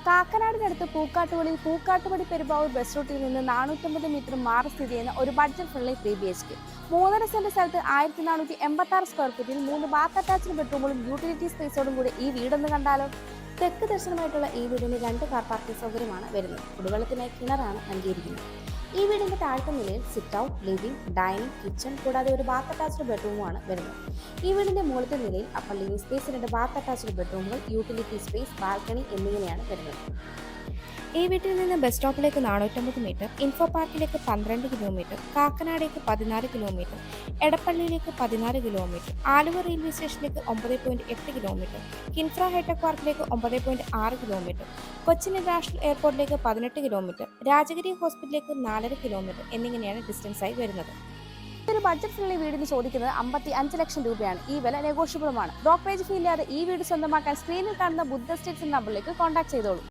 കാക്കനാടിനടുത്ത് Pookkattupadi Perumbavoor bus റൂട്ടിൽ നിന്ന് 450 metre മാറി സ്ഥിതി ചെയ്യുന്ന ഒരു ബഡ്ജറ്റ് ഫ്രണ്ട്ലി 3 BHK 3.5 സെന്റ് സ്ഥലത്ത് 1486 സ്ക്വയർ ഫീറ്റിൽ 3 ബാത്ത് അറ്റാച്ച്ഡ് ബെഡ്റൂമുകളും യൂട്ടിലിറ്റി സ്പേസോടും കൂടി ഈ വീടൊന്ന് കണ്ടാലോ. തെക്ക് ദർശനമായിട്ടുള്ള ഈ വീടിന് 2 കാർ പാർക്കിംഗ് സൗകര്യമാണ് വരുന്നത്. കുടിവെള്ളത്തിനായി കിണറാണ് നൽകിയിരിക്കുന്നത്. ഈ വീടിന്റെ താഴത്തെ നിലയിൽ sit out, living, dining, kitchen കൂടാതെ ഒരു ബാത്ത് അറ്റാച്ച്ഡ് ബെഡ്റൂമുമാണ് വരുന്നത്. ഈ വീടിന്റെ മുകളിലത്തെ നിലയിൽ upper living space, 2 bath attached ബെഡ്റൂമുകൾ, യൂട്ടിലിറ്റി സ്പേസ്, ബാൽക്കണി എന്നിങ്ങനെയാണ് വരുന്നത്. ഈ വീട്ടിൽ നിന്ന് ബസ് സ്റ്റോപ്പിലേക്ക് 450 മീറ്റർ, ഇൻഫോ പാർക്കിലേക്ക് 12 കിലോമീറ്റർ, കാക്കനാടേക്ക് 14 കിലോമീറ്റർ, എടപ്പള്ളിയിലേക്ക് 16 കിലോമീറ്റർ, ആലുവ റെയിൽവേ സ്റ്റേഷനിലേക്ക് 9.8 കിലോമീറ്റർ, കിൻഫ്ര ഹൈടെക് പാർക്കിലേക്ക് 9.6 കിലോമീറ്റർ, കൊച്ചിൻ ഇന്റർനാഷണൽ എയർപോർട്ടിലേക്ക് 18 കിലോമീറ്റർ, രാജഗിരി ഹോസ്പിറ്റലിലേക്ക് 4.5 കിലോമീറ്റർ എന്നിങ്ങനെയാണ് ഡിസ്റ്റൻസ് ആയി വരുന്നത്. ഒരു ബഡ്ജറ്റ് ഫ്രണ്ട്ലി വീടിന് ചോദിക്കുന്നത് 55 ലക്ഷം രൂപയാണ്. ഈ വില നെഗോഷ്യബിളുമാണ്. ബ്രോക്കറേജ് ഫീ ഇല്ലാതെ ഈ വീട് സ്വന്തമാക്കാൻ സ്ക്രീനിൽ കാണുന്ന ബുദ്ധ സ്റ്റേറ്റ്സ് നമ്പറിലേക്ക് കോൺടാക്ട് ചെയ്തോളൂ.